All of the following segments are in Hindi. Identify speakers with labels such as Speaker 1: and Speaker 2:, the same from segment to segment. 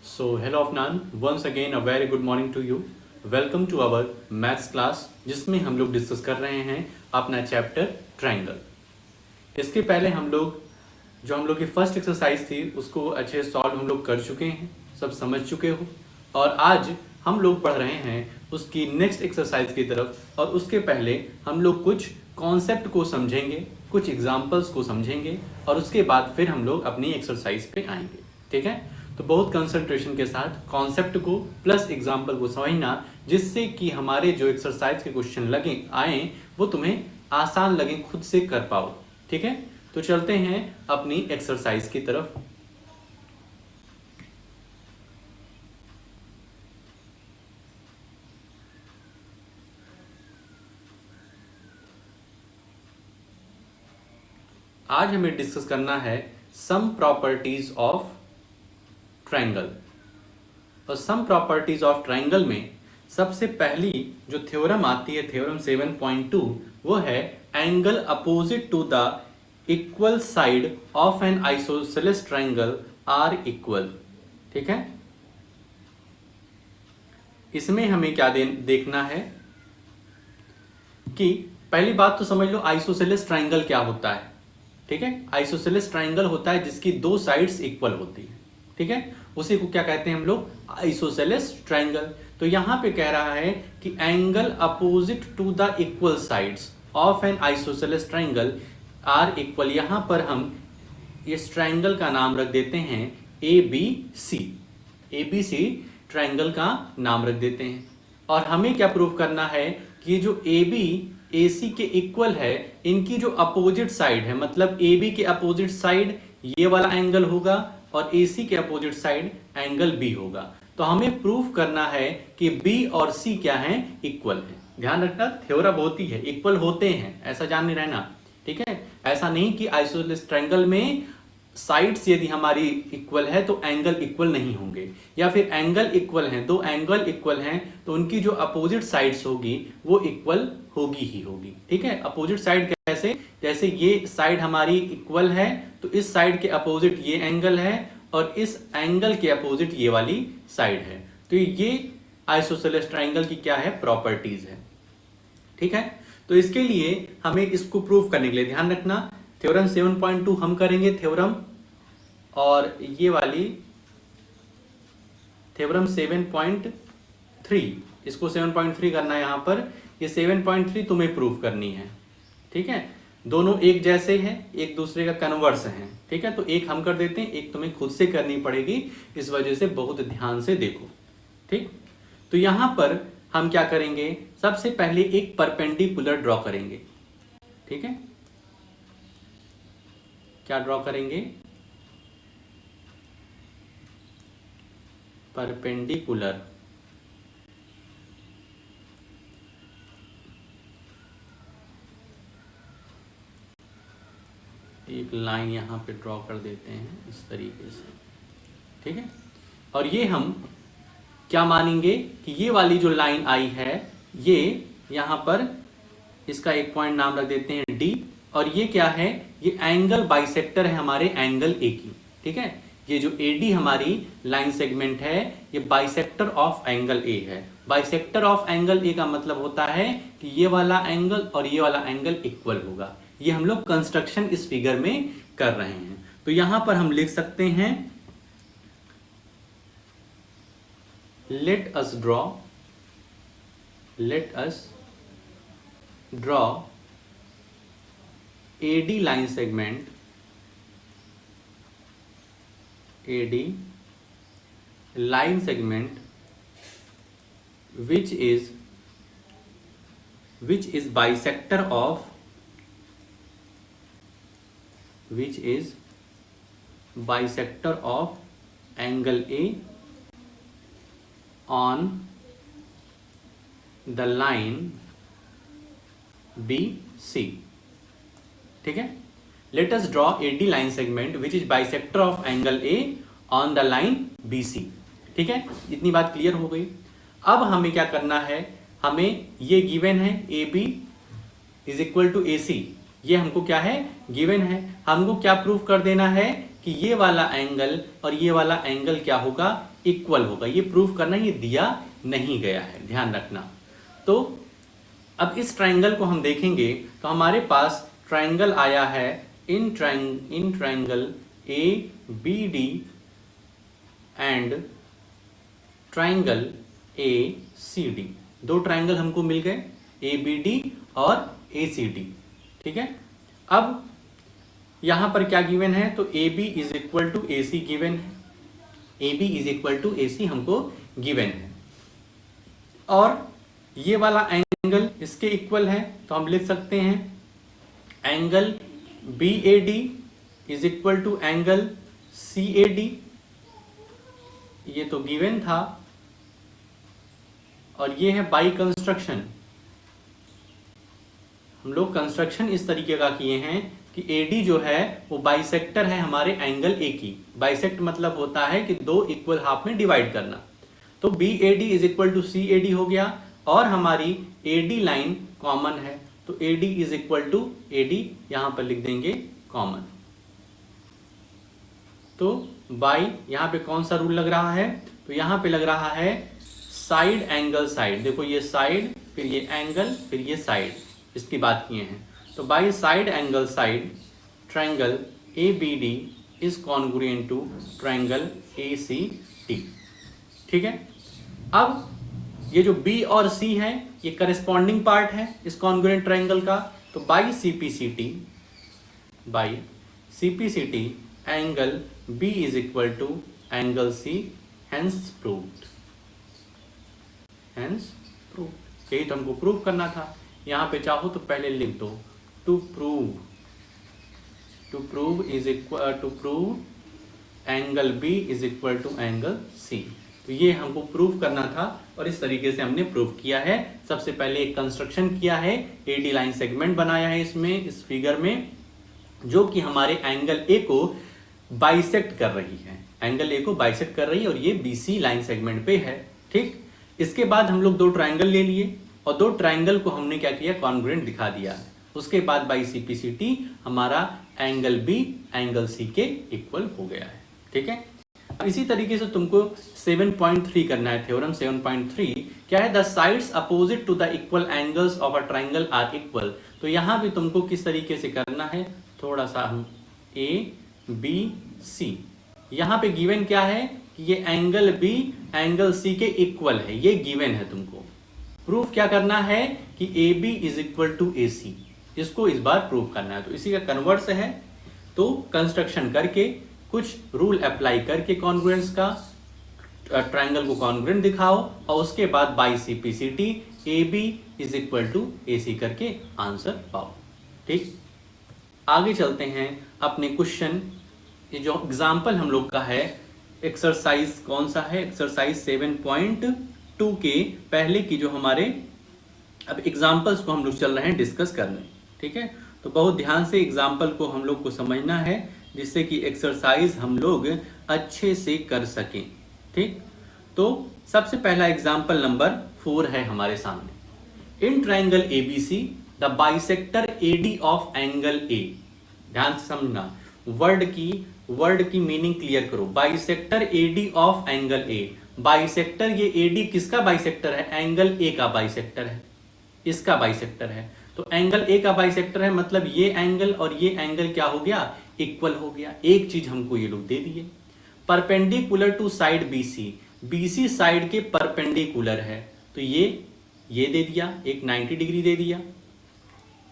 Speaker 1: So, hello Afnan, once again a very good morning to you. Welcome to our maths class जिसमें हम लोग डिस्कस कर रहे हैं अपना चैप्टर ट्रायंगल। इसके पहले हम लोग की फर्स्ट एक्सरसाइज थी उसको अच्छे सॉल्व हम लोग कर चुके हैं, सब समझ चुके हो। और आज हम लोग पढ़ रहे हैं उसकी नेक्स्ट एक्सरसाइज की तरफ। और उसके पहले हम लोग कुछ कॉन्सेप्ट को समझेंगे, कुछ एग्जाम्पल्स को समझेंगे और उसके बाद फिर हम लोग अपनी एक्सरसाइज पे आएंगे। ठीक है, तो बहुत कंसंट्रेशन के साथ कॉन्सेप्ट को प्लस एग्जाम्पल को समझना, जिससे कि हमारे जो एक्सरसाइज के क्वेश्चन लगे आए वो तुम्हें आसान लगे, खुद से कर पाओ। ठीक है, तो चलते हैं अपनी एक्सरसाइज की तरफ। आज हमें डिस्कस करना है सम प्रॉपर्टीज ऑफ ट्रायंगल। और सम प्रॉपर्टीज ऑफ ट्रायंगल में सबसे पहली जो थ्योरम आती है, थ्योरम 7.2, वो है angle opposite to the equal side of an isosceles triangle are equal. ठीक है, इसमें हमें क्या देखना है कि पहली बात तो समझ लो आइसोसेलेस ट्रायंगल क्या होता है। ठीक है, आइसोसेलेस ट्रायंगल होता है जिसकी दो साइड्स इक्वल होती है। ठीक है, उसी को क्या कहते हैं हम लोग, आइसोसेलेस ट्रायंगल। तो यहां पे कह रहा है कि angle opposite to the equal sides of an isosceles triangle are equal. यहां पर हम इस ट्रायंगल का नाम रख देते हैं A B C. A B C triangle का नाम रख देते हैं। और हमें क्या प्रूव करना है कि जो ए बी ए सी के इक्वल है, इनकी जो अपोजिट साइड है, मतलब ए बी के अपोजिट साइड ये वाला एंगल होगा और ए सी के अपोजिट साइड एंगल बी होगा। तो हमें प्रूफ करना है कि बी और सी क्या है, इक्वल है। ध्यान रखना, थ्योरम होती है इक्वल होते हैं, ऐसा जान नहीं रहना। ठीक है, ऐसा नहीं कि आइसोसेलेस ट्रायंगल में साइड्स यदि हमारी इक्वल है तो एंगल इक्वल नहीं होंगे, या फिर एंगल इक्वल हैं, दो एंगल इक्वल हैं तो उनकी जो अपोजिट साइड्स होगी वो इक्वल होगी ही होगी। ठीक है, अपोजिट साइड कैसे, जैसे ये साइड हमारी इक्वल है तो इस साइड के अपोजिट ये एंगल है और इस एंगल के अपोजिट ये वाली साइड है। तो ये आइसोसेलेस ट्रायंगल की क्या है, प्रॉपर्टीज है। ठीक है, तो इसके लिए हमें इसको प्रूव करने के लिए ध्यान रखना, थ्योरम 7.2 हम करेंगे थ्योरम, और ये वाली थ्योरम 7.3, इसको 7.3 करना है। यहां पर ये 7.3 तुम्हें प्रूव करनी है। ठीक है, दोनों एक जैसे हैं, एक दूसरे का कन्वर्स हैं। ठीक है, तो एक हम कर देते हैं, एक तुम्हें खुद से करनी पड़ेगी, इस वजह से बहुत ध्यान से देखो। ठीक, तो यहां पर हम क्या करेंगे, सबसे पहले एक परपेंडिकुलर ड्रॉ करेंगे। ठीक है, क्या ड्रॉ करेंगे, परपेंडिकुलर। एक लाइन यहां पे ड्रॉ कर देते हैं इस तरीके से। ठीक है, और ये हम क्या मानेंगे कि ये वाली जो लाइन आई है, ये यहां पर इसका एक पॉइंट नाम रख देते हैं डी। और ये क्या है, ये एंगल बाइसेक्टर है हमारे एंगल ए की। ठीक है, ये जो एडी हमारी लाइन सेगमेंट है, ये बाइसेक्टर ऑफ एंगल ए है। बाइसेक्टर ऑफ एंगल ए का मतलब होता है कि ये वाला एंगल और ये वाला एंगल इक्वल होगा। ये हम लोग कंस्ट्रक्शन इस फिगर में कर रहे हैं। तो यहां पर हम लिख सकते हैं, let us draw AD line segment, AD line segment which is bisector of angle A on the line BC। ठीक है, let us draw AD line segment which is bisector of angle A on the line BC। ठीक है, इतनी बात क्लियर हो गई। अब हमें क्या करना है, हमें ये गिवन है AB is equal to AC, ये हमको क्या है, गिवन है। हमको क्या प्रूफ कर देना है कि कि ये वाला एंगल और ये वाला एंगल क्या होगा, इक्वल होगा। ये प्रूफ करना, ये दिया नहीं गया है, ध्यान रखना। तो अब इस ट्राइंगल को हम देखेंगे तो हमारे पास ट्राइंगल आया है in triangle A B D and triangle A C D. दो ट्राइंगल हमको मिल गए, ए बी डी और ए सी डी। ठीक है, अब यहां पर क्या गिवन है, तो A B is equal to A C given है। A B is equal to A C हमको गिवन है, और ये वाला एंगल इसके इक्वल है, तो हम लिख सकते हैं angle B A D is equal to angle C A D. ये तो गिवन था, और ये है बाई कंस्ट्रक्शन। हम लोग कंस्ट्रक्शन इस तरीके का किए हैं कि AD जो है वो बाइसेक्टर है हमारे एंगल A की। बाइसेक्ट मतलब होता है कि दो इक्वल हाफ में डिवाइड करना। तो BAD is equal to CAD हो गया, और हमारी AD लाइन कॉमन है, तो AD is equal to AD यहां पर लिख देंगे कॉमन। तो बाई यहां पे कौन सा रूल लग रहा है, तो यहां पे लग रहा है साइड एंगल साइड। देखो ये साइड, फिर ये एंगल, फिर ये साइड, इसकी बात किए हैं। तो by side angle side triangle ABD is congruent to triangle ACD। ठीक है, अब ये जो B और C है ये करस्पॉन्डिंग पार्ट है इस कॉन्ग्रुएंट ट्राइंगल का। तो by CPCT angle B is equal to angle C, hence proved. यही तो हमको प्रूव करना था। यहां पे चाहो तो पहले लिख दो to prove angle B is equal to angle C। तो ये हमको प्रूव करना था, और इस तरीके से हमने प्रूव किया है। सबसे पहले एक कंस्ट्रक्शन किया है, AD लाइन सेगमेंट बनाया है इसमें, इस फिगर में, जो कि हमारे एंगल A को बाइसेक्ट कर रही है। एंगल A को बाइसेक्ट कर रही है, और ये BC लाइन सेगमेंट पे है। ठीक, इसके बाद हम लोग दो ट्राइंगल ले लिए, और दो ट्राइंगल को हमने क्या किया, कॉन्ग्रुएंट दिखा दिया। उसके बाद बाई CPCT हमारा एंगल B एंगल C के इक्वल हो गया है। ठीक है, अब इसी तरीके से तुमको 7.3 करना है। थ्योरम 7.3 क्या है, the sides opposite to the equal angles of a triangle are equal. तो यहां भी तुमको किस तरीके से करना है, थोड़ा सा हम ABC, यहां पे गिवन क्या है कि ये एंगल B एंगल C के इक्वल है, ये गिवन है। तुमको प्रूफ क्या करना है कि AB is equal to AC, इसको इस बार प्रूव करना है। तो इसी का कन्वर्स है, तो कंस्ट्रक्शन करके कुछ रूल अप्लाई करके कॉन्ग्रुएंस का, ट्राइंगल को कॉन्ग्रुएंट दिखाओ, और उसके बाद by CPCT AB is equal to AC करके आंसर पाओ। ठीक, आगे चलते हैं अपने क्वेश्चन। ये जो एग्जाम्पल हम लोग का है, एक्सरसाइज कौन सा है, एक्सरसाइज 7.2 के पहले की जो हमारे अब एग्जाम्पल्स को हम लोग चल रहे हैं डिस्कस करने। ठीक है, तो बहुत ध्यान से एग्जाम्पल को हम लोग को समझना है, जिससे कि एक्सरसाइज हम लोग अच्छे से कर सकें। ठीक, तो सबसे पहला एग्जाम्पल नंबर 4 है हमारे सामने। In triangle ABC the bisector AD of angle A। ध्यान से समझना, वर्ड की मीनिंग क्लियर करो। Bisector AD of angle A, bisector, ये AD किसका बाइसेक्टर है, एंगल A का बाइसेक्टर है, इसका बाइसेक्टर है। तो एंगल A का बाइसेक्टर है, मतलब ये एंगल और ये एंगल क्या हो गया, इक्वल हो गया। एक चीज हमको ये लोग दे दिए, perpendicular to side BC side के परपेंडिकुलर है, तो ये दे दिया, एक 90 डिग्री दे दिया।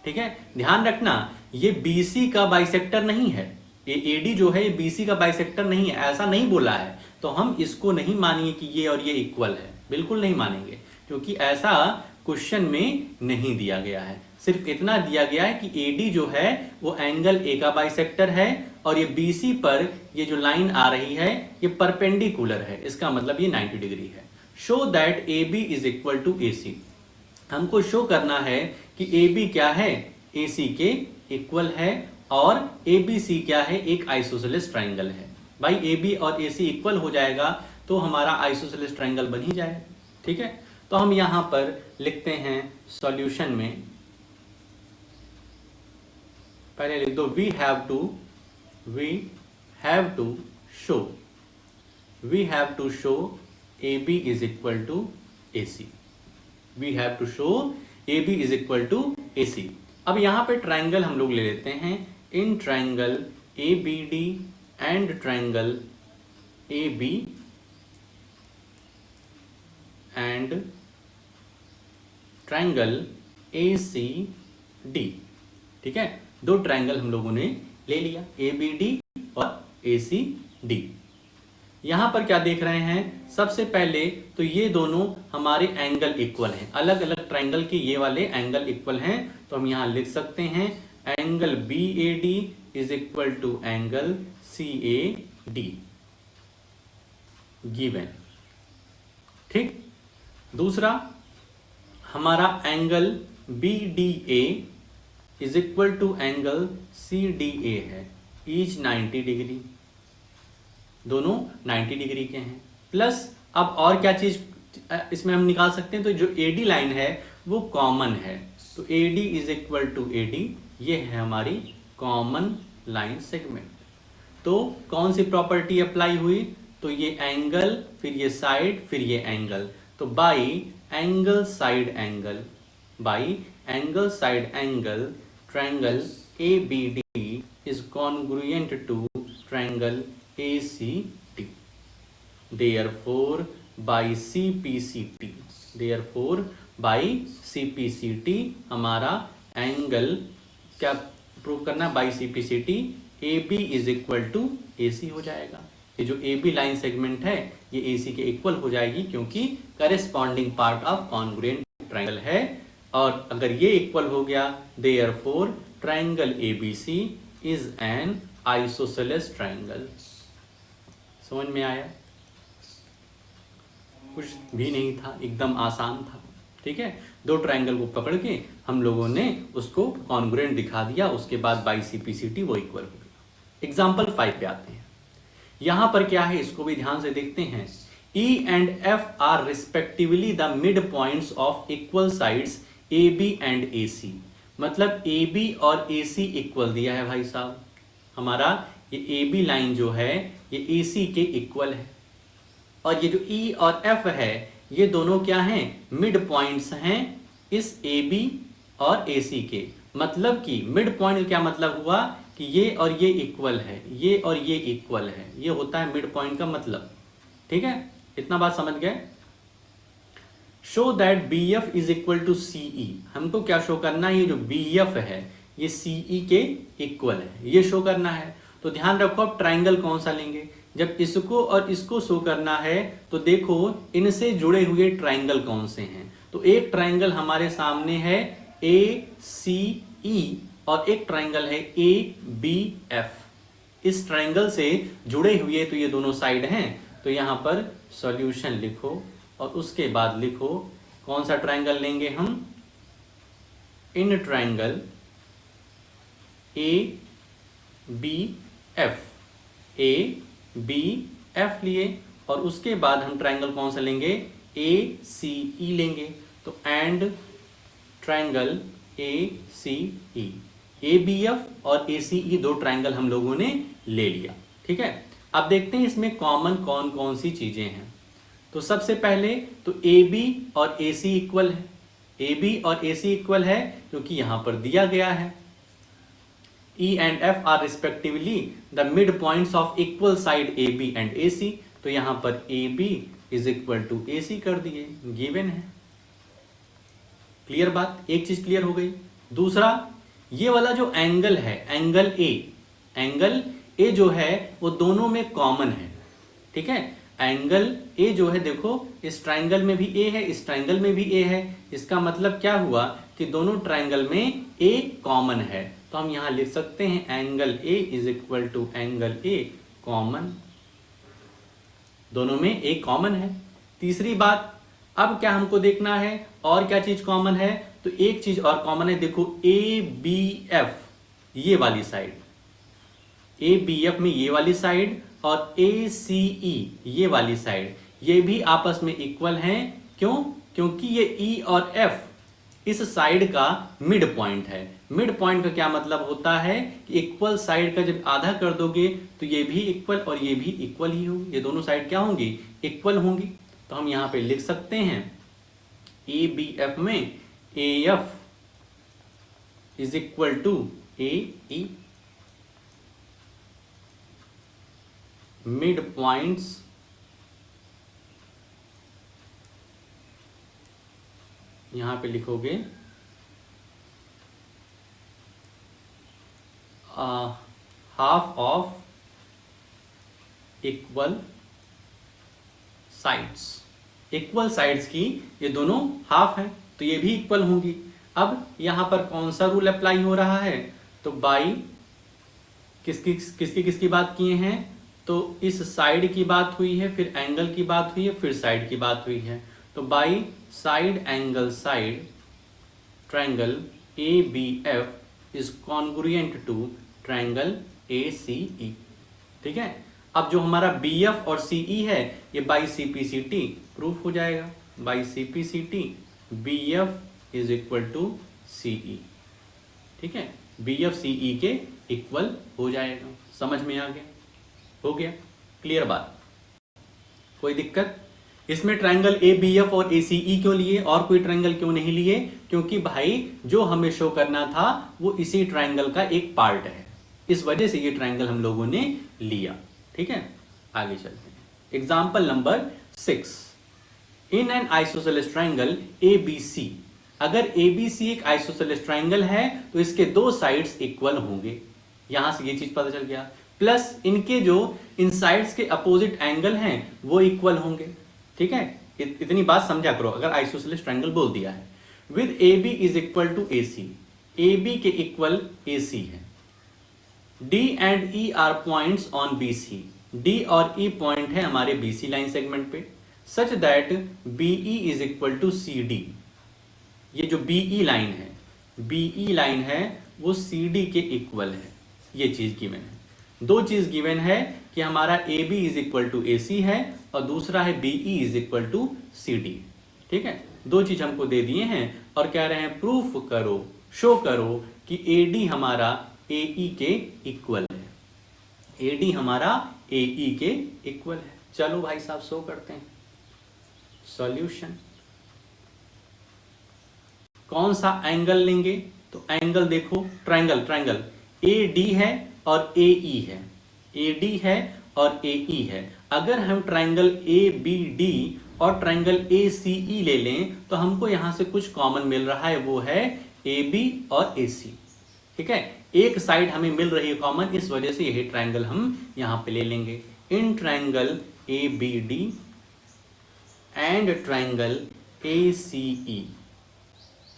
Speaker 1: ठीक है, ध्यान रखना ये BC का बाइसेक्टर नहीं है, ये AD जो है ये BC का बाइसेक्टर नहीं है, ऐसा नहीं बोला है। तो हम इसको नहीं मानेंगे कि ये और ये इक्वल है, बिल्कुल नहीं मानेंगे, क्योंकि ऐसा क्वेश्चन में नहीं दिया गया है। सिर्फ इतना दिया गया है कि AD जो है वो एंगल A का बाइसेक्टर है, और ये BC पर ये जो लाइन आ रही है ये परपेंडिकुलर है, इसका मतलब ये 90 डिग्री है। Show that AB is equal to AC। हमको शो करना है कि AB क्या है, AC के इक्वल है, और ABC क्या है, एक आइसोसेलेस ट्राइंगल है। भाई AB और AC इक्वल हो जाएगा तो हमारा आइसोसेलेस ट्राइंगल बन ही जाएगा। ठीक है, तो हम यहां पर लिखते हैं सॉल्यूशन में, पहले लिख दो we have have to show we have to show AB is equal to AC. We have to show AB is equal to AC. अब यहाँ पे ट्राइंगल हम लोग ले लेते हैं. In triangle ABD and triangle AB and triangle ACD. ठीक है, दो ट्राइंगल हम लोगों ने ले लिया, ABD और ACD. यहां पर क्या देख रहे हैं, सबसे पहले तो ये दोनों हमारे एंगल इक्वल हैं. अलग अलग ट्राइंगल के ये वाले एंगल इक्वल हैं, तो हम यहां लिख सकते हैं angle BAD is equal to angle CAD given. ठीक. दूसरा हमारा angle BDA is equal to angle CDA है, ईच 90 डिग्री, दोनों 90 डिग्री के हैं. प्लस अब और क्या चीज इसमें हम निकाल सकते हैं, तो जो AD लाइन है वो कॉमन है, तो AD is equal to AD, ये है हमारी कॉमन लाइन सेगमेंट. तो कौन सी प्रॉपर्टी अप्लाई हुई, तो ये एंगल, फिर ये साइड, फिर ये एंगल, तो by angle side angle, by angle side angle triangle ABD is congruent to triangle ACD. Therefore, by CPCT हमारा एंगल क्या प्रूव करना, by CPCT AB is equal to AC हो जाएगा. ये जो AB लाइन सेगमेंट है ये AC के इक्वल हो जाएगी, क्योंकि corresponding part of congruent triangle है. और अगर ये इक्वल हो गया, therefore triangle ABC is an isosceles triangle. समझ में आया? कुछ भी नहीं था, एकदम आसान था. ठीक है, दो ट्राइंगल को पकड़ के हम लोगों ने उसको कॉन्ग्रुएंट दिखा दिया, उसके बाद बाई CPCT वो इक्वल हो गया. एग्जाम्पल 5 पे आते हैं. यहां पर क्या है, इसको भी ध्यान से देखते हैं. E and F are respectively the midpoints of equal sides AB and AC. मतलब AB और AC इक्वल दिया है भाई साहब. हमारा ये AB लाइन जो है ये AC के इक्वल है, और ये जो E और F है ये दोनों क्या हैं, मिड पॉइंट्स हैं इस AB और AC के. मतलब कि मिड पॉइंट क्या मतलब हुआ कि ये और ये इक्वल है, ये और ये इक्वल है, ये होता है मिड पॉइंट का मतलब. ठीक है, इतना बात समझ गए. Show that BF is equal to CE. हमको क्या शो करना है, ये जो BF है ये CE के इक्वल है, ये शो करना है. तो ध्यान रखो, अब ट्राइंगल कौन सा लेंगे, जब इसको और इसको शो करना है तो देखो इनसे जुड़े हुए ट्राइंगल कौन से हैं. तो एक ट्राइंगल हमारे सामने है ACE और एक ट्राइंगल है ABF. इस ट्राइंगल से जुड़े हुए तो ये दोनों साइड हैं, तो यहां पर सॉल्यूशन लिखो और उसके बाद लिखो कौन सा ट्राइंगल लेंगे हम. इन ट्राइंगल ABF लिए, और उसके बाद हम ट्राइंगल कौन सा लेंगे, ACE लेंगे. तो एंड ट्राइंगल ACE, ABF और ACE दो ट्राइंगल हम लोगों ने ले लिया. ठीक है, अब देखते हैं इसमें कॉमन कौन कौन सी चीजें हैं. तो सबसे पहले तो AB और AC इक्वल है. AB और AC इक्वल है क्योंकि यहां पर दिया गया है E and F are respectively the midpoints of equal side AB and AC. तो यहां पर AB is equal to AC कर दिए, गिवन है. क्लियर बात, एक चीज क्लियर हो गई. दूसरा, ये वाला जो एंगल है, एंगल A जो है वो दोनों में कॉमन है. ठीक है, एंगल A जो है, देखो इस ट्राइंगल में भी A है, इस ट्राइंगल में भी A है. इसका मतलब क्या हुआ कि दोनों ट्राइंगल में A कॉमन है. तो हम यहां लिख सकते हैं angle A is equal to angle A common. दोनों में A कॉमन है. तीसरी बात, अब क्या हमको देखना है और क्या चीज कॉमन है, तो एक चीज और कॉमन है. देखो ABF ये वाली साइड, ABF में ये वाली साइड और ACE ये वाली साइड, ये भी आपस में इक्वल हैं. क्यों? क्योंकि ये E और F इस साइड का मिड पॉइंट है। मिड पॉइंट का क्या मतलब होता है कि इक्वल साइड का जब आधा कर दोगे तो ये भी इक्वल और ये भी इक्वल ही होंगी, ये दोनों साइड क्या होंगी, इक्वल होंगी। तो हम यहाँ पे लिख सकते हैं ए बी एफ में A F is equal to A E, mid points यहां पे लिखोगे half of equal sides. Equal sides की ये दोनों हाफ है तो ये भी इक्वल होंगी। अब यहां पर कौन सा रूल अप्लाई हो रहा है, तो बाई किसकी बात किए हैं, तो इस साइड की बात हुई है, फिर एंगल की बात हुई है, फिर साइड की बात हुई है। तो by side angle side triangle A B F is congruent to triangle A C E. ठीक है, अब जो हमारा बी एफ और सी ई है ये by C P C T proof हो जाएगा। By C P C T B F is equal to C E. ठीक है, बी एफ सी ई के इक्वल हो जाएगा। समझ में आ गया, हो गया क्लियर बात, कोई दिक्कत इसमें? ट्रायंगल ए बी एफ और ए सी ई क्यों लिए और कोई ट्रायंगल क्यों नहीं लिए? क्योंकि भाई जो हमें शो करना था वो इसी ट्रायंगल का एक पार्ट है, इस वजह से ये ट्रायंगल हम लोगों ने लिया। ठीक है, आगे चलते हैं। Example number 6, in an isosceles triangle A B C. अगर ए बी सी एक आइसोसेलेस ट्रायंगल है तो इसके दो साइड्स इक्वल होंगे, यहां से ये चीज पता चल गया। प्लस इनके जो इन साइड्स के अपोजिट एंगल हैं वो इक्वल होंगे। ठीक है, इतनी बात समझा करो अगर आइसोसेलेस ट्रायंगल बोल दिया है। With A B is equal to A C, A B के इक्वल ए सी है। D and E are points on B C, D और ई पॉइंट है हमारे बी सी लाइन सेगमेंट पे, such that B E is equal to C D. ये जो बी ई लाइन है, बी ई लाइन है वो सी डी के इक्वल है। ये चीज गिवन है, दो चीज गिवन है कि हमारा A B is equal to A C है और दूसरा है B E is equal to C D. ठीक है, दो चीज हमको दे दिए हैं और कह रहे हैं प्रूफ करो, शो करो कि ए डी हमारा ए ई के इक्वल है, ए डी हमारा ए ई के इक्वल है। चलो भाई साहब शो करते हैं सॉल्यूशन। कौन सा एंगल लेंगे, तो एंगल देखो, ट्रायंगल ए डी है और ए ई है, ए डी है और ए ई है। अगर हम ट्रायंगल ए बी डी और ट्रायंगल ए सी ई ले लें तो हमको यहां से कुछ कॉमन मिल रहा है, वो है ए बी और ए सी। ठीक है, एक साइड हमें मिल रही है कॉमन, इस वजह से यही ट्रायंगल हम यहां पे ले लेंगे। In triangle A B D and triangle A C E,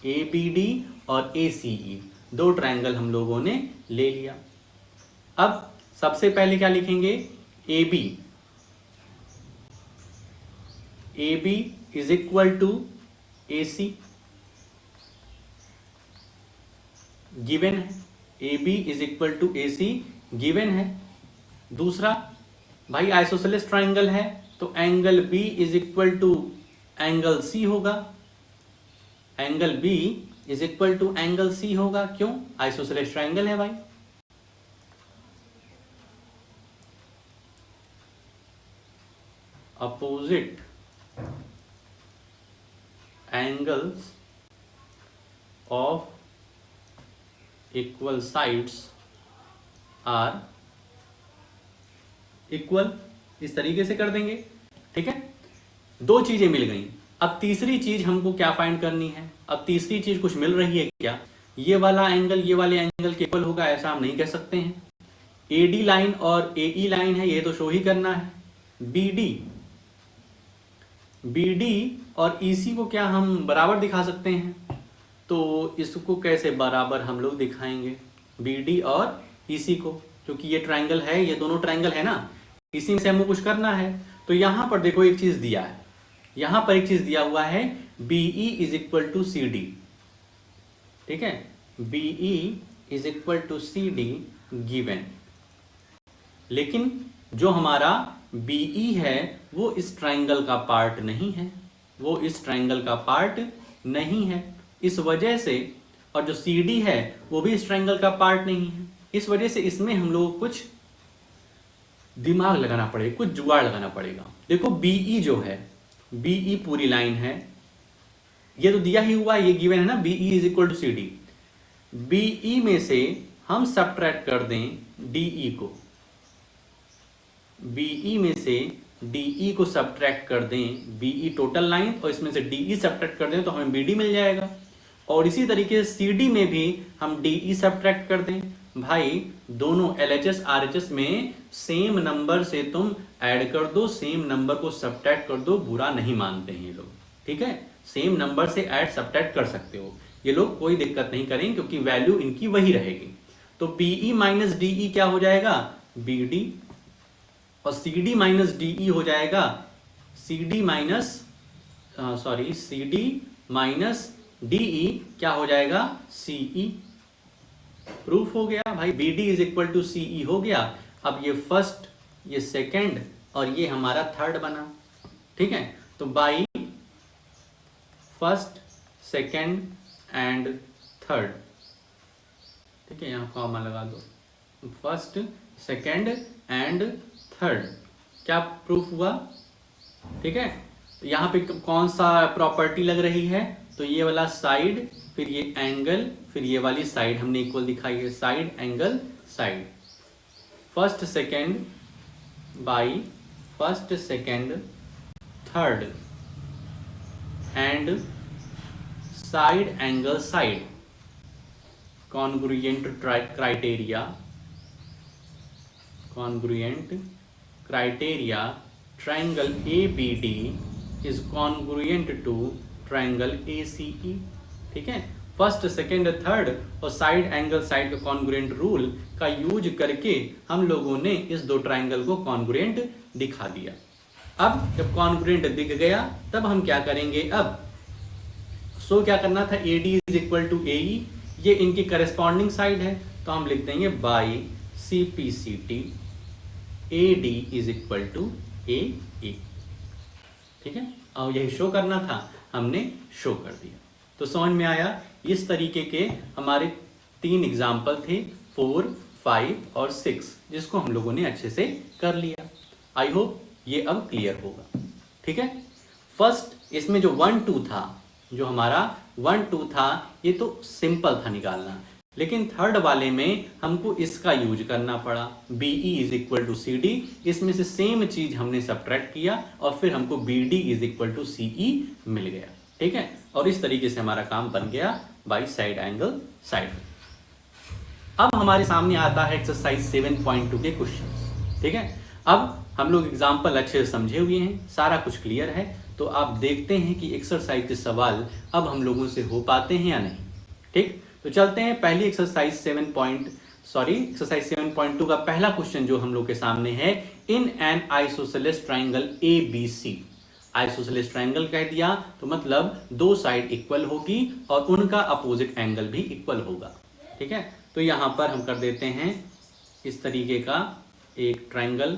Speaker 1: A B D और ए सी ई दो ट्रायंगल हम लोगों ने ले लिया। अब सबसे पहले क्या लिखेंगे, A B, A B is equal to A C, given है, A B is equal to A C given है। दूसरा भाई आइसोसेलेस ट्रायंगल है तो angle B is equal to angle C होगा, angle B is equal to angle C होगा। क्यों, आइसोसेलेस ट्रायंगल है भाई। Opposite angles of equal sides are equal, इस तरीके से कर देंगे। ठीक है, दो चीजें मिल गई। अब तीसरी चीज हमको क्या फाइंड करनी है, अब तीसरी चीज कुछ मिल रही है क्या, ये वाला एंगल ये वाले एंगल के इक्वल होगा ऐसा हम नहीं कह सकते हैं। ए डी लाइन और ए ई लाइन है, ये तो शो ही करना है। बी डी और ई सी को क्या हम बराबर दिखा सकते हैं, तो इसको कैसे बराबर हम लोग दिखाएंगे, बी डी और ई सी को, क्योंकि ये ट्रायंगल है, ये दोनों ट्रायंगल है ना, इसी में से हमको कुछ करना है। तो यहां पर देखो एक चीज दिया है, यहां पर एक चीज दिया हुआ है, B E is equal to C D. ठीक है, B E is equal to C D given, लेकिन जो हमारा बी ई है वो इस ट्रायंगल का पार्ट नहीं है, वो इस ट्रायंगल का पार्ट नहीं है। इस वजह से, और जो सी डी है वो भी इस ट्रायंगल का पार्ट नहीं है, इस वजह से इसमें हम लोग कुछ दिमाग लगाना पड़ेगा, कुछ जुगाड़ लगाना पड़ेगा। देखो बीई जो है, बीई पूरी लाइन है, ये तो दिया ही हुआ है, ये गिवन है ना, BE is equal to C D. BE में से हम सब्ट्रैक्ट कर दें डीई को, बीई में से डीई को सब्ट्रैक्ट कर दें, बीई टोटल लाइन, और इसमें से डीई सब्ट्रैक्ट कर दें तो हमें बीडी मिल जाएगा। और इसी तरीके से सीडी में भी हम डीई सब्ट्रैक्ट कर दें। भाई दोनों एलएचएस आरएचएस में सेम नंबर से तुम ऐड कर दो, सेम नंबर को सब्ट्रैक्ट कर दो, बुरा नहीं मानते हैं ये लोग, ठीक है। सेम नंबर से ऐड सब्ट्रैक्ट कर सकते हो, ये लोग कोई दिक्कत नहीं करेंगे क्योंकि वैल्यू इनकी वही रहेगी। तो बीई माइनस डीई क्या हो जाएगा, बीडी, और CD माइनस DE हो जाएगा CD minus CD minus DE क्या हो जाएगा, CE। प्रूफ हो गया भाई, BD is equal to CE हो गया। अब ये फर्स्ट, ये सेकंड, और ये हमारा थर्ड बना, ठीक है। तो by first, second and third, ठीक है, यहां कॉमा लगा दो, फर्स्ट, सेकंड एंड थर्ड, क्या प्रूफ हुआ, ठीक है। यहाँ पे कौन सा प्रॉपर्टी लग रही है, तो ये वाला साइड, फिर ये एंगल, फिर ये वाली साइड हमने इक्वल दिखाई है, side angle side, first second by first second third and side angle side, congruent criteria, congruent criteria triangle ABD is congruent to triangle ACE, ठीक है। फर्स्ट, सेकेंड, थर्ड और साइड एंगल साइड का कॉन्ग्रुएंट रूल का यूज करके हम लोगों ने इस दो ट्राइंगल को कॉन्ग्रुएंट दिखा दिया। अब जब कॉन्ग्रुएंट दिख गया तब हम क्या करेंगे, अब सो क्या करना था, AD is equal to AE, ये इनकी करस्पॉन्डिंग साइड है, तो हम लिख देंगे by CPCT AD is equal to AE, ठीक है। और यही शो करना था, हमने शो कर दिया। तो समझ में आया, इस तरीके के हमारे 3 एग्जाम्पल थे, 4, 5 और 6, जिसको हम लोगों ने अच्छे से कर लिया। आई होप ये अब क्लियर होगा, ठीक है। फर्स्ट इसमें जो 1 2 था, जो हमारा 1 2 था, ये तो सिंपल था निकालना, लेकिन थर्ड वाले में हमको इसका यूज करना पड़ा, BE is equal to CD, इसमें से सेम चीज हमने सब्ट्रैक्ट किया और फिर हमको BD is equal to CE मिल गया, ठीक है। और इस तरीके से हमारा काम बन गया बाई साइड एंगल साइड। अब हमारे सामने आता है एक्सरसाइज 7.2 के क्वेश्चन, ठीक है। अब हम लोग एग्जाम्पल अच्छे से समझे हुए हैं, सारा कुछ क्लियर है, तो आप देखते हैं कि एक्सरसाइज के सवाल अब हम लोगों से हो पाते हैं या नहीं, ठीक। तो चलते हैं पहली एक्सरसाइज 7.2 का पहला क्वेश्चन जो हम लोग के सामने है, इन an isosceles triangle ABC। Isosceles triangle कह दिया तो मतलब दो साइड इक्वल होगी और उनका अपोजिट एंगल भी इक्वल होगा, ठीक है। तो यहां पर हम कर देते हैं इस तरीके का एक ट्राइंगल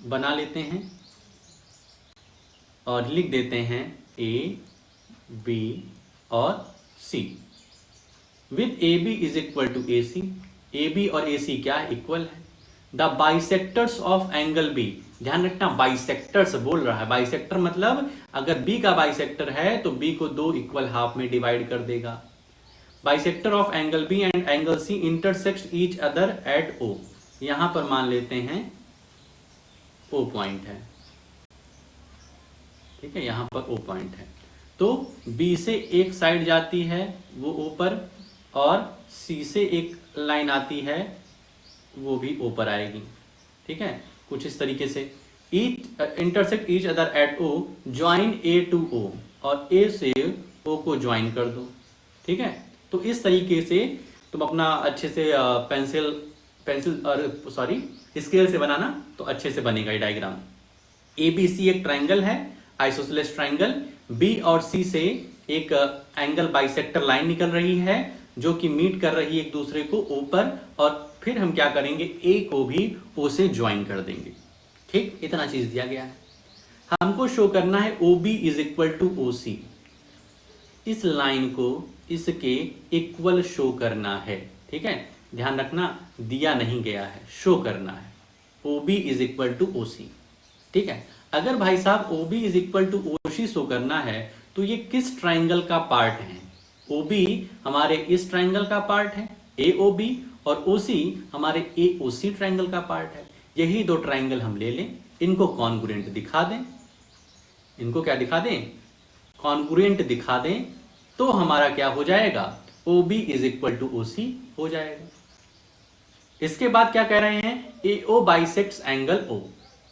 Speaker 1: बना लेते हैं और लिख देते हैं AB और C with AB is equal to AC। AB और AC क्या है, इक्वल है। The bisectors of angle B, ध्यान रखना बाइसेक्टर्स बोल रहा है, बाइसेक्टर मतलब अगर B का बाइसेक्टर है तो B को 2 इक्वल हाफ में डिवाइड कर देगा। Bisector of angle B and angle C intersect each other at O, यहां पर मान लेते हैं O पॉइंट है, ठीक है, यहां पर O पॉइंट है। तो B से एक साइड जाती है वो O पर, और C से एक लाइन आती है वो भी O पर आएगी, ठीक है। कुछ इस तरीके से intersect each other at O, join A to O, और A से O को ज्वाइन कर दो, ठीक है। तो इस तरीके से तुम अपना अच्छे से पेंसिल और स्केल से बनाना तो अच्छे से बनेगा ये डायग्राम। ABC एक ट्राइंगल है, आइसोसेलेस ट्राइंगल, B और C से एक एंगल बाइसेक्टर लाइन निकल रही है जो कि मीट कर रही है एक दूसरे को O पर, और फिर हम क्या करेंगे, A को भी O से ज्वाइन कर देंगे, ठीक। इतना चीज दिया गया है, हमको शो करना है OB is equal to OC। इस लाइन को इसके इक्वल शो करना है। ठीक है, ध्यान रखना दिया नहीं गया है, शो करना है। OB is equal to OC। ठीक है, अगर भाई साहब OB is equal to OC show करना है तो ये किस ट्राइंगल का पार्ट है? OB हमारे इस ट्राइंगल का पार्ट है AOB, और OC हमारे AOC ट्राइंगल का पार्ट है। यही दो ट्राइंगल हम ले लें, इनको कॉन्ग्रुएंट दिखा दें, इनको क्या दिखा दें? कॉन्ग्रुएंट दिखा दें, तो हमारा क्या हो जाएगा? OB is equal to OC हो जाएगा। इसके बाद क्या कह रहे हैं? AO bisects angle O।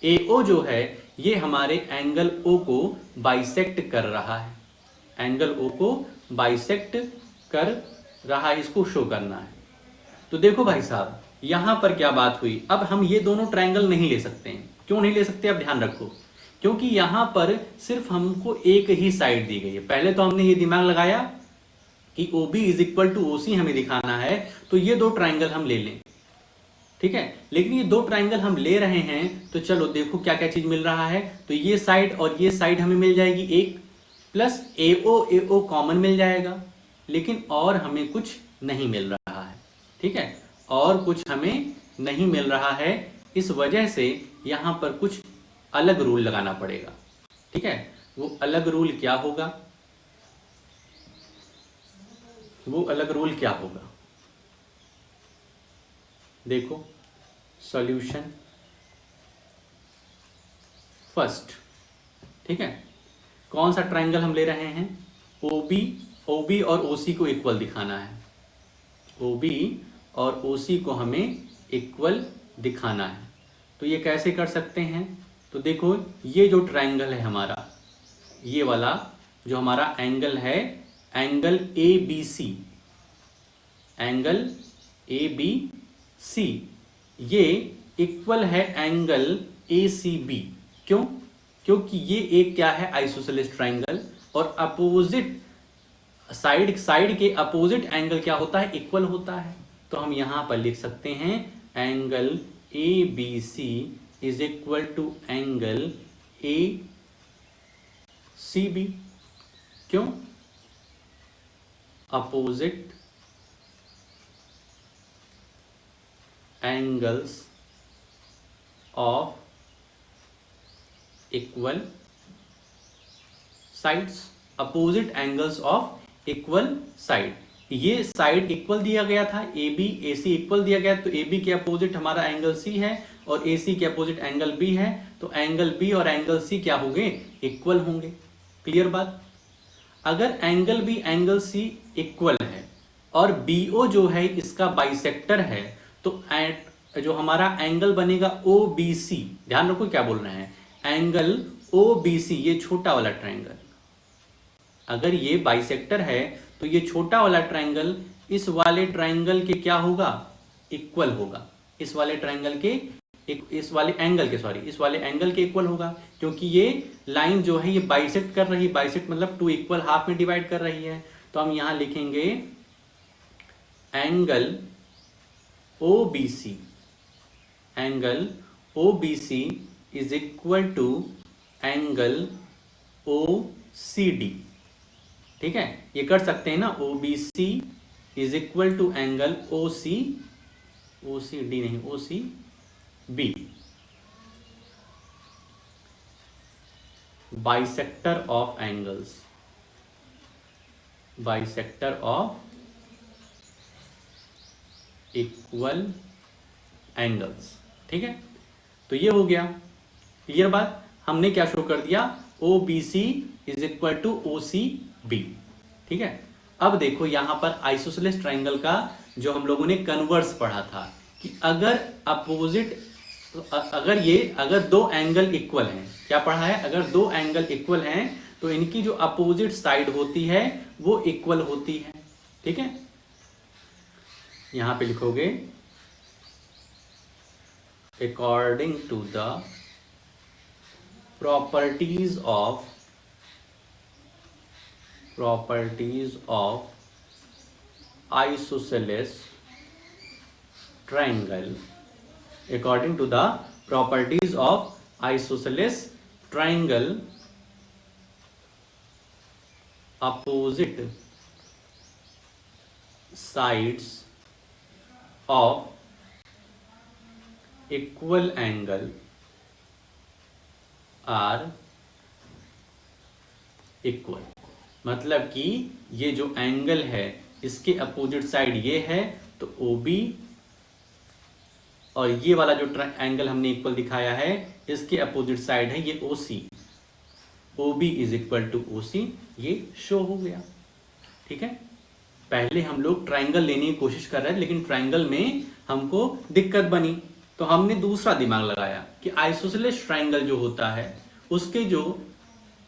Speaker 1: AO जो है ये हमारे एंगल O को बाइसेक्ट कर रहा है, एंगल O को बाइसेक्ट कर रहा है, इसको शो करना है। तो देखो भाई साहब यहां पर क्या बात हुई, अब हम ये दोनों ट्रायंगल नहीं ले सकते हैं। क्यों नहीं ले सकते? अब ध्यान रखो, क्योंकि यहां पर सिर्फ हमको एक ही साइड दी गई है। पहले तो हमने ये दिमाग लगाया कि OB is equal to OC हमें दिखाना है, तो ये दो ट्राइंगल हम ले लें। ठीक है, लेकिन ये दो ट्राइंगल हम ले रहे हैं तो चलो देखो क्या क्या चीज मिल रहा है। तो ये साइड और ये साइड हमें मिल जाएगी एक, प्लस AO कॉमन मिल जाएगा, लेकिन और हमें कुछ नहीं मिल रहा है। ठीक है, और कुछ हमें नहीं मिल रहा है, इस वजह से यहां पर कुछ अलग रूल लगाना पड़ेगा। ठीक है, वो अलग रूल क्या होगा? वो अलग रूल क्या होगा? देखो सॉल्यूशन फर्स्ट। ठीक है, कौन सा ट्राइंगल हम ले रहे हैं? OB और OC को इक्वल दिखाना है। OB और OC को हमें इक्वल दिखाना है। तो ये कैसे कर सकते हैं? तो देखो ये जो ट्राइंगल है हमारा, ये वाला जो हमारा एंगल है, एंगल ABC, एंगल ABC ये इक्वल है एंगल ACB। क्यों? क्योंकि ये एक क्या है? आइसोसेलेस ट्राइंगल, और अपोजिट साइड के अपोजिट एंगल क्या होता है? इक्वल होता है। तो हम यहां पर लिख सकते हैं angle ABC is equal to angle ACB। क्यों? Opposite angles of equal sides, opposite angles of equal side. ये साइड इक्वल दिया गया था, AB AC इक्वल दिया गया, तो AB के अपोजिट हमारा एंगल C है और AC के अपोजिट एंगल B है, तो एंगल B और एंगल C क्या होंगे? इक्वल होंगे। क्लियर बात? अगर angle B angle C equal है और BO जो है इसका बाइसेक्टर है, तो जो हमारा एंगल बनेगा OBC, ध्यान रखो क्या बोल रहे हैं, एंगल OBC ये छोटा वाला ट्राइंगल, अगर ये बाइसेक्टर है तो ये छोटा वाला ट्राइंगल इस वाले ट्राइंगल के क्या होगा? इक्वल होगा। इस वाले ट्राइंगल के इस वाले एंगल के इक्वल होगा, क्योंकि ये लाइन जो है ये बाइसेक्ट कर रही है। बाइसेक्ट मतलब टू इक्वल हाफ में डिवाइड कर रही है। तो हम यहां लिखेंगे angle OBC, angle OBC is equal to angle OCD। ठीक है, ये कर सकते हैं ना, OBC is equal to angle OCD नहीं, OCB। Bisector of angles, bisector of equal angles. ठीक है, तो ये हो गया। क्लियर बात? हमने क्या शो कर दिया? OBC is equal to OCB। ठीक है, अब देखो यहां पर आइसोसेलेस ट्राइंगल का जो हम लोगों ने कन्वर्स पढ़ा था कि अगर अपोजिट, अगर दो एंगल इक्वल हैं, क्या पढ़ा है? अगर दो एंगल इक्वल हैं तो इनकी जो अपोजिट साइड होती है वो इक्वल होती है। ठीक है, यहां पे लिखोगे according to the properties of isosceles triangle, according to the properties of isosceles triangle, opposite sides of equal angle are equal. मतलब कि ये जो एंगल है इसके अपोजिट साइड ये है, तो OB और ये वाला जो एंगल हमने इक्वल दिखाया है इसके अपोजिट साइड है ये OC। OB is equal to OC, ये शो हो गया। ठीक है, पहले हम लोग ट्राइंगल लेने की कोशिश कर रहे थे लेकिन ट्राइंगल में हमको दिक्कत बनी, तो हमने दूसरा दिमाग लगाया कि आइसोसेलेस ट्राइंगल जो होता है उसके जो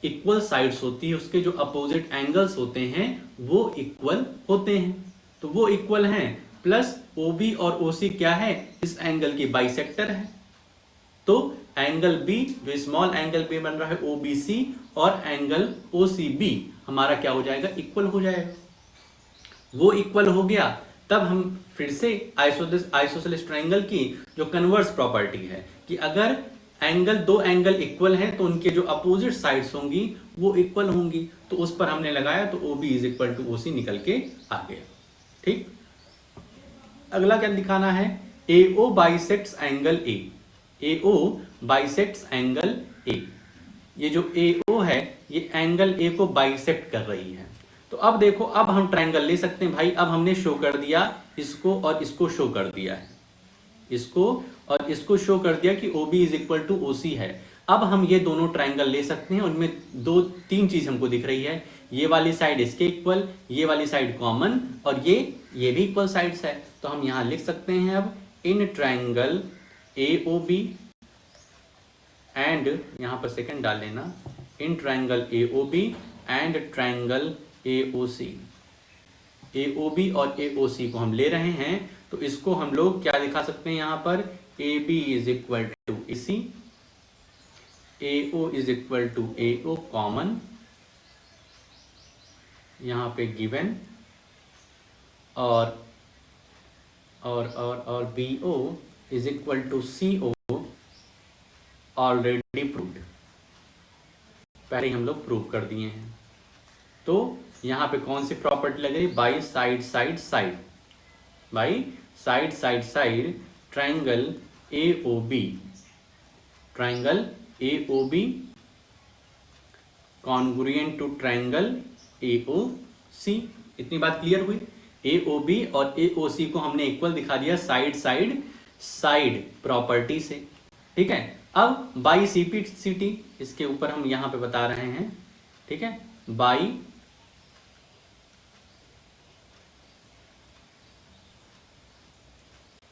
Speaker 1: इक्वल साइड्स होती है, उसके जो अपोजिट एंगल्स होते हैं वो इक्वल होते हैं। तो वो इक्वल हैं, प्लस OB और OC क्या है, इस एंगल के बाइसेक्टर है। तो एंगल B जो स्मॉल एंगल पे बन रहा है OBC और एंगल OCB हमारा क्या हो जाएगा, इक्वल हो जाएगा। वो इक्वल हो गया, तब हम फिर से आइसोसेलेस ट्राइंगल की जो कन्वर्स प्रॉपर्टी है कि अगर दो एंगल इक्वल हैं तो उनके जो अपोजिट साइड्स होंगी वो इक्वल होंगी, तो उस पर हमने लगाया तो OB is equal to OC निकल के आ गया। ठीक, अगला क्या दिखाना है, AO bisects angle A। AO bisects angle A। ये जो AO है ये एंगल A को बाइसेक्ट कर रही है। तो अब देखो, अब हम ट्रायंगल ले सकते हैं भाई। अब हमने शो कर दिया इसको और इसको शो कर दिया है, इसको और इसको शो कर दिया कि OB is equal to OC है। अब हम ये दोनों ट्रायंगल ले सकते हैं, उनमें दो तीन चीज हमको दिख रही है, ये वाली साइड इसके इक्वल, ये वाली साइड कॉमन और ये भी इक्वल साइड्स है। तो हम यहां लिख सकते हैं अब इन ट्रायंगल AOB एंड यहां पर सेकंड डाल लेना, in triangle AOB and triangle AOC। AOB और AOC को हम ले रहे हैं तो इसको हम लोग क्या दिखा सकते हैं, यहां पर AB is equal to AC, AO is equal to AO common, यहां पे गिवन, और BO is equal to CO already proved, पहले हम लोग प्रूव कर दिए हैं। तो यहां पे कौन सी प्रॉपर्टी लग रही, by side side side, by side side side triangle AOB, triangle AOB congruent to triangle AOC। इतनी बात क्लियर हुई। AOB और AOC को हमने इक्वल दिखा दिया साइड साइड साइड प्रॉपर्टी से। ठीक है, अब बाई CPCT इसके ऊपर हम यहां पे बता रहे हैं। ठीक है, बाई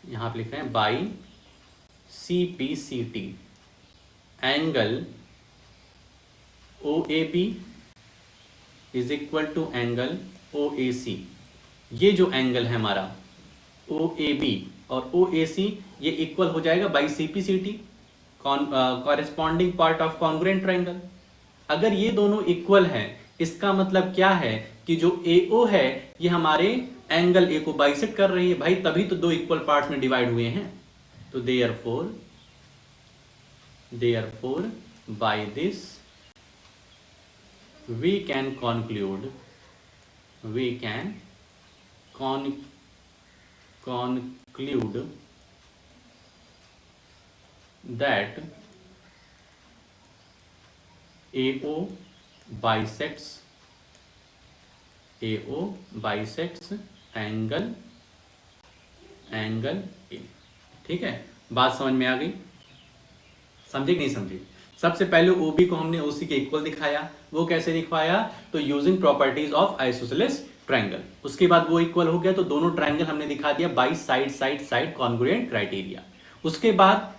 Speaker 1: यहां पे लिख रहे हैं by CPCT angle OAB is equal to angle OAC। ये जो एंगल है हमारा OAB और OAC ये इक्वल हो जाएगा by CPCT corresponding part of congruent triangle. अगर ये दोनों इक्वल हैं इसका मतलब क्या है कि जो AO है ये हमारे एंगल A को बाइसेक्ट कर रही है भाई, तभी तो दो इक्वल पार्ट्स में डिवाइड हुए हैं। तो therefore by this we can conclude that AO bisects angle A। ठीक है, बात समझ में आ गई, समझे कि नहीं समझे। सबसे पहले OB को हमने OC के इक्वल दिखाया, वो कैसे दिखाया, तो using properties of isosceles triangle. उसके बाद वो इक्वल हो गया तो दोनों ट्रायंगल हमने दिखा दिया by side side side congruent criteria. उसके बाद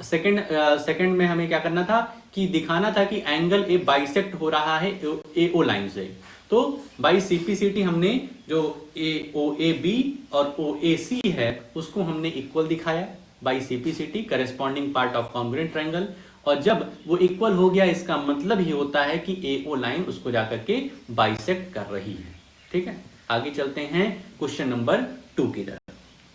Speaker 1: सेकंड में हमें क्या करना था कि दिखाना था कि एंगल A बाइसेक्ट हो रहा है AO लाइन से। तो बाई CPCT हमने जो OAB और OAC है उसको हमने इक्वल दिखाया by CPCT corresponding part of congruent triangle, और जब वो इक्वल हो गया इसका मतलब ही होता है कि AO लाइन उसको जाकर के बाइसेक्ट कर रही है। ठीक है, आगे चलते हैं क्वेश्चन नंबर 2 की तरफ।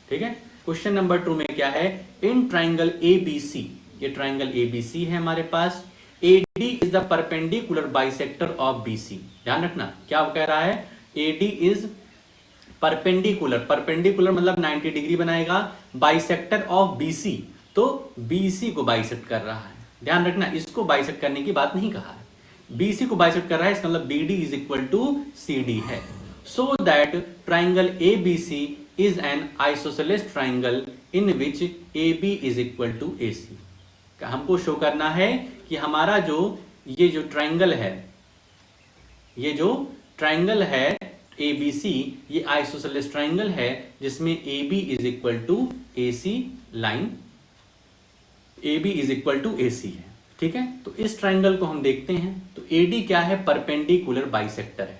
Speaker 1: ठीक है, क्वेश्चन नंबर 2 में क्या है, इन ट्रायंगल ABC, ये ट्रायंगल ABC है हमारे पास, AD AD is the perpendicular bisector of BC। ध्यान रखना क्या कह रहा है, AD इज परपेंडिकुलर, परपेंडिकुलर मतलब 90 डिग्री बनाएगा, बाइसेक्टर ऑफ BC, तो BC को बाइसेक्ट कर रहा है। ध्यान रखना, इसको बाइसेक्ट करने की बात नहीं कहा है, BC को बाइसेक्ट कर रहा है, इसका मतलब BD is equal to CD है। So that triangle ABC is an isosceles triangle in which AB is equal to AC। हमको शो करना है कि हमारा ये जो ट्राइंगल है, ये जो ट्राइंगल है ABC, ये आइसोसेलेस ट्राइंगल है जिसमें AB is equal to AC line, AB is equal to AC है। ठीक है, तो इस ट्राइंगल को हम देखते हैं। तो AD क्या है, परपेंडिकुलर बाइसेक्टर है।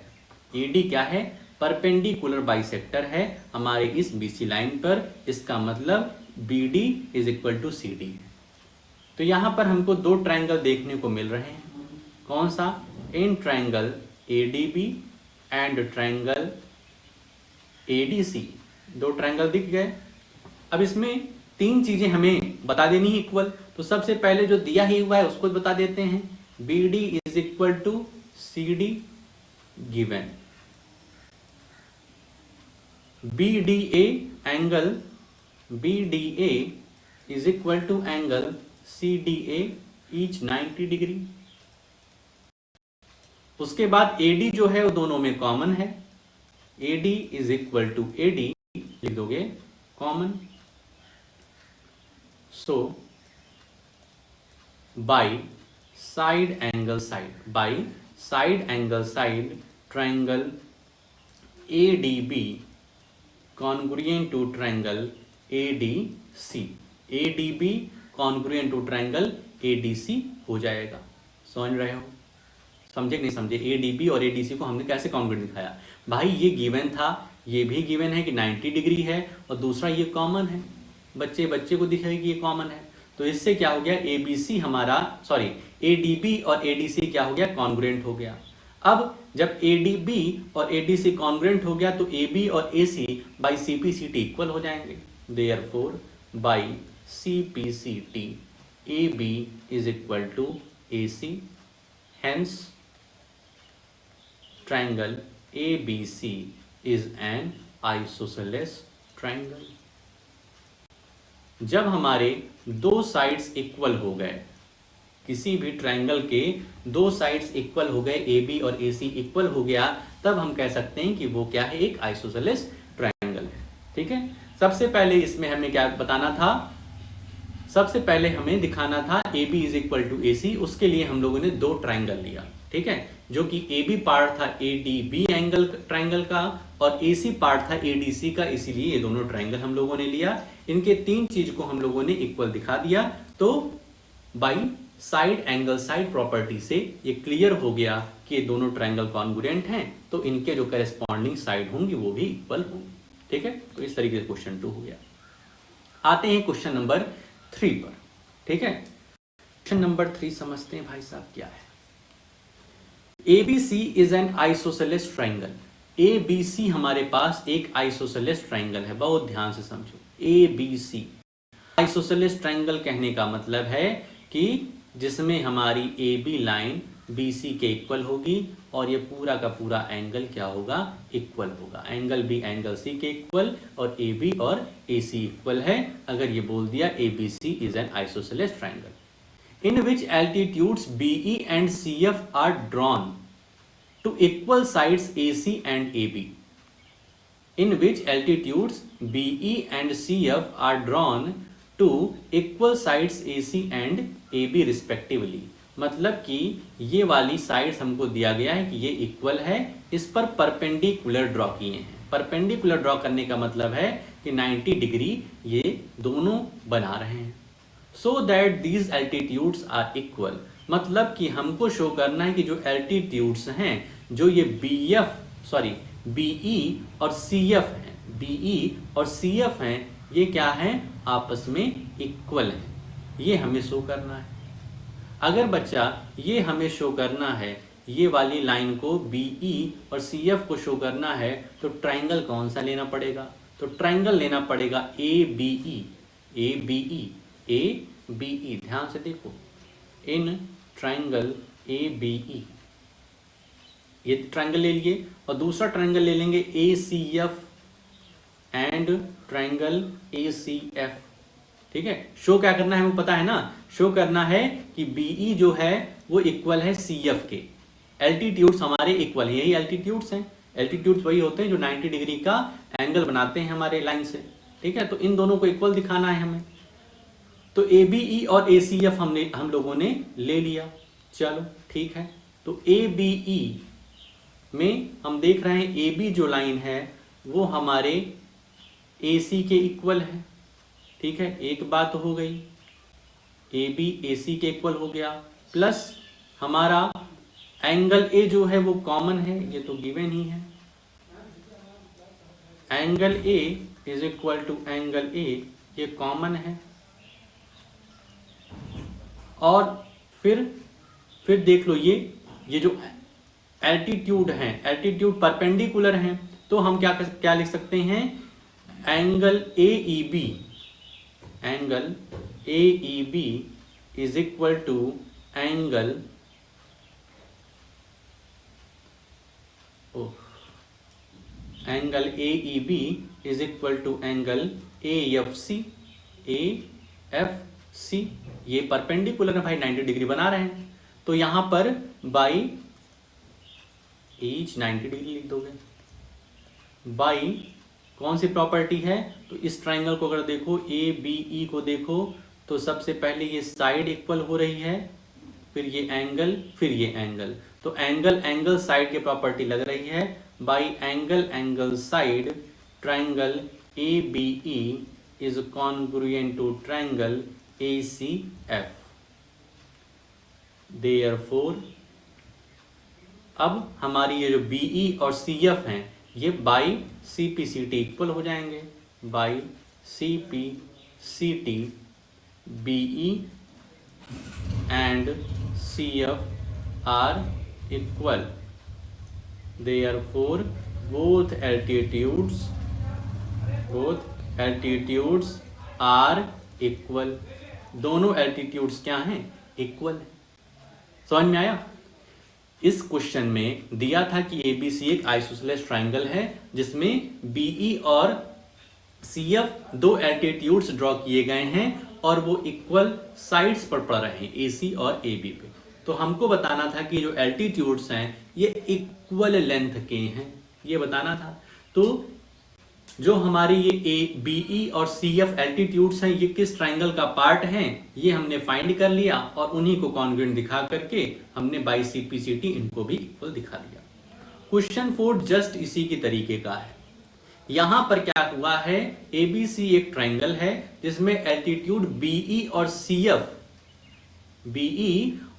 Speaker 1: AD क्या है, परपेंडिकुलर बाइसेक्टर है हमारे इस BC लाइन पर, इसका मतलब BD is equal to CD है। तो यहां पर हमको दो ट्राइंगल देखने को मिल रहे हैं, कौन सा, in triangle ADB and triangle ADC, दो ट्राइंगल दिख गए। अब इसमें तीन चीजें हमें बता देनी है इक्वल। तो सबसे पहले जो दिया ही हुआ है उसको बता देते हैं, BD is equal to CD given, BDA angle BDA is equal to angle CDA each 90 degree. उसके बाद AD जो है वो दोनों में कॉमन है, AD is equal to AD लिख दोगे common. So by side angle side, by side angle side triangle ADB congruent to triangle ADC, ADB congruent to triangle ADC हो जाएगा। समझ रहे हो, समझे नहीं समझे, ADB और ADC को हमने कैसे कॉन्ग्रुएंट दिखाया भाई, ये गिवन था, ये भी गिवन है कि 90 डिग्री है, और दूसरा ये कॉमन है, बच्चे को दिखेगा कि ये कॉमन है। तो इससे क्या हो गया, ABC हमारा ADB और ADC क्या हो गया, कॉन्ग्रुएंट हो गया। अब जब ADB और ADC कॉन्ग्रुएंट हो गया तो AB और AC बाई CPCT इक्वल हो जाएंगे। Therefore by CPCT AB is equal to AC, hence triangle ABC is an isosceles triangle। जब हमारे दो साइड्स इक्वल हो गए, किसी भी ट्राइंगल के दो साइड्स इक्वल हो गए, AB और AC इक्वल हो गया, तब हम कह सकते हैं कि वो क्या है, एक आइसोसेलेस ट्राइंगल है। ठीक है, सबसे पहले इसमें हमें क्या बताना था, सबसे पहले हमें दिखाना था AB is equal to AC, उसके लिए हम लोगों ने दो ट्राइंगल लिया। ठीक है, जो कि AB पार्ट था ADB एंगल ट्राइंगल का और AC पार्ट था ADC का, इसीलिए ये दोनों ट्राइंगल हम लोगों ने लिया। इनके तीन चीज को हम लोगों ने इक्वल दिखा दिया, तो by side angle side property से ये क्लियर हो गया कि ये दोनों ट्राइंगल कॉन्ग्रुएंट हैं, तो इनके जो करेस्पॉन्डिंग साइड होंगी वो भी इक्वल होंगी। ठीक है, तो इस तरीके से क्वेश्चन 2 हो गया। आते हैं क्वेश्चन नंबर 3 पर। ठीक है, क्वेश्चन नंबर 3 समझते हैं भाई साहब क्या है। ABC is an isosceles triangle, ABC हमारे पास एक आइसोसेलेस ट्राइंगल है, बहुत ध्यान से समझो। ABC आइसोसेलेस ट्राइंगल कहने का मतलब है कि जिसमें हमारी AB लाइन BC के इक्वल होगी और ये पूरा का पूरा एंगल क्या होगा, इक्वल होगा। एंगल B एंगल C के इक्वल और AB और AC इक्वल है। अगर ये बोल दिया ABC is an isosceles triangle in which altitudes BE and CF are drawn to equal sides AC and AB, in which altitudes BE and CF are drawn to equal sides AC and AB respectively। मतलब कि ये वाली साइड्स हमको दिया गया है कि ये इक्वल है, इस पर परपेंडिकुलर ड्रॉ किए हैं। परपेंडिकुलर ड्रॉ करने का मतलब है कि 90 डिग्री ये दोनों बना रहे हैं। So that these altitudes are equal, मतलब कि हमको शो करना है कि जो एल्टीट्यूड्स हैं, जो ये BE और CF हैं, BE और CF हैं, ये क्या हैं, आपस में इक्वल हैं। ये हमें शो करना है। अगर बच्चा ये हमें शो करना है, ये वाली लाइन को BE और CF को शो करना है, तो ट्राइंगल कौन सा लेना पड़ेगा, तो ट्राइंगल लेना पड़ेगा ABE। ध्यान से देखो, इन ट्राइंगल ABE, ये ट्रायंगल ले लिए, और दूसरा ट्रायंगल ले लेंगे ACF एंड ट्रायंगल ACF। ठीक है, शो क्या करना है वो पता है ना, शो करना है कि BE जो है वो इक्वल है CF के, एल्टीट्यूड्स हमारे इक्वल है, यही एल्टीट्यूड्स हैं, एल्टीट्यूड्स वही होते हैं जो 90 डिग्री का एंगल बनाते हैं हमारे लाइन से। ठीक है, तो इन दोनों को इक्वल दिखाना है हमें, तो ABE और ACF हम लोगों ने ले लिया। चलो ठीक है, तो ABE में हम देख रहे हैं AB जो लाइन है वो हमारे AC के इक्वल है। ठीक है, एक बात हो गई, AB AC के इक्वल हो गया, प्लस हमारा एंगल A जो है वो कॉमन है, ये तो गिवन ही है, angle A is equal to angle A, ये कॉमन है। और फिर देख लो, ये जो एल्टीट्यूड है, एल्टीट्यूड परपेंडिकुलर है, तो हम क्या लिख सकते हैं, angle AEB is equal to angle AEB is equal to angle AFC। ये परपेंडिकुलर है भाई, 90 डिग्री बना रहे हैं, तो यहां पर बाई ईच 90 डिग्री लिख दोगे, बाई कौन सी प्रॉपर्टी है, तो इस ट्राइंगल को अगर देखो, ABE को देखो, तो सबसे पहले ये साइड इक्वल हो रही है, फिर ये एंगल, फिर ये एंगल, तो एंगल साइड की प्रॉपर्टी लग रही है, by angle side triangle ABE is congruent to triangle ACF। Therefore, अब हमारी ये जो BE और CF हैं ये बाई CPCT इक्वल हो जाएंगे, by CPCT BE and CF are equal. Therefore, both altitudes are equal, दोनों एल्टीट्यूड्स क्या हैं, इक्वल है। समझ में आया? इस क्वेश्चन में दिया था कि ABC एक आइसोसेलेस ट्रायंगल है जिसमें BE और CF दो एल्टीट्यूड्स ड्रॉ किए गए हैं और वो इक्वल साइड्स पर पड़ रहे हैं, AC और AB पे। तो हमको बताना था कि जो एल्टीट्यूड्स हैं ये इक्वल लेंथ के हैं, ये बताना था। तो जो हमारे ये BE और CF एल्टीट्यूड्स हैं ये किस ट्राइंगल का पार्ट हैं, ये हमने फाइंड कर लिया और उन्हीं को कॉन्ग्रुएंट दिखा करके हमने बाई CPCT इनको भी इक्वल दिखा दिया। क्वेश्चन 4 जस्ट इसी की तरीके का है। यहां पर क्या हुआ है, ABC एक ट्राइंगल है जिसमें एल्टीट्यूड BE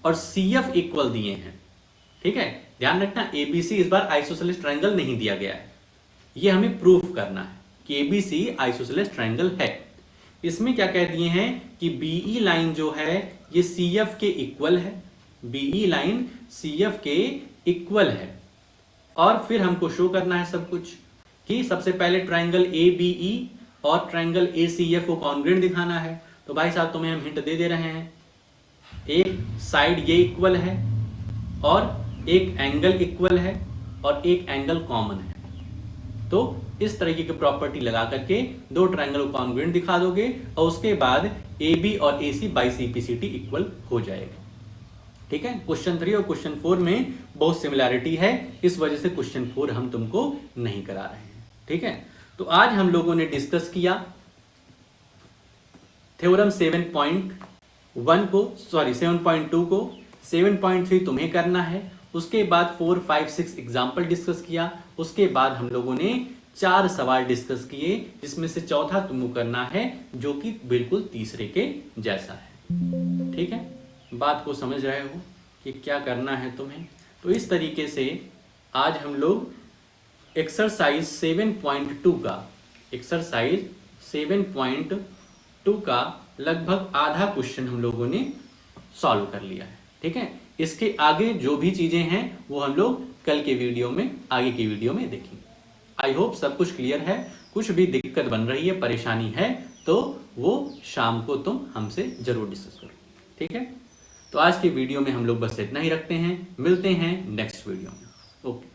Speaker 1: और CF इक्वल दिए हैं। ठीक है, ध्यान रखना ABC इस बार आइसोसेलेस ट्राइंगल नहीं दिया गया है, ये हमें प्रूफ करना है कि ABC आइसोसेलेस ट्राइंगल है। इसमें क्या कह दिए हैं कि BE लाइन जो है ये CF के इक्वल है, BE लाइन CF के इक्वल है। और फिर हमको शो करना है सब कुछ कि सबसे पहले ट्राइंगल ABE और ट्राइंगल ACF को कॉन्ग्रुएंट दिखाना है। तो भाई साहब तुम्हें हम हिंट दे रहे हैं, एक साइड ये इक्वल है और एक एंगल इक्वल है और एक एंगल कॉमन है। तो इस तरीके की प्रॉपर्टी लगा करके दो ट्रायंगल को कॉन्ग्रुएंट दिखा दोगे और उसके बाद AB और AC बाई CPCT इक्वल हो जाएगा। ठीक है, क्वेश्चन 3 और क्वेश्चन 4 में बहुत सिमिलैरिटी है, इस वजह से क्वेश्चन 4 हम तुमको नहीं करा रहे हैं। ठीक है, तो आज हम लोगों ने डिस्कस किया थ्योरम 7.1 को, सॉरी 7.2 को, 7.3 तुम्हें करना है, उसके बाद 4, 5, 6 एग्जाम्पल डिस्कस किया, उसके बाद हम लोगों ने 4 सवाल डिस्कस किए जिसमें से चौथा तुमको करना है जो कि बिल्कुल तीसरे के जैसा है। ठीक है, बात को समझ रहे हो कि क्या करना है तुम्हें। तो इस तरीके से आज हम लोग एक्सरसाइज 7.2 का लगभग आधा क्वेश्चन हम लोगों ने सॉल्व कर लिया है। ठीक है, इसके आगे जो भी चीजें हैं वो हम लोग कल के वीडियो में, आगे की वीडियो में देखेंगे। आई होप सब कुछ क्लियर है। कुछ भी दिक्कत बन रही है, परेशानी है तो वो शाम को तुम हमसे जरूर डिस्कस करो। ठीक है, तो आज के वीडियो में हम लोग बस इतना ही रखते हैं, मिलते हैं नेक्स्ट वीडियो में। ओके।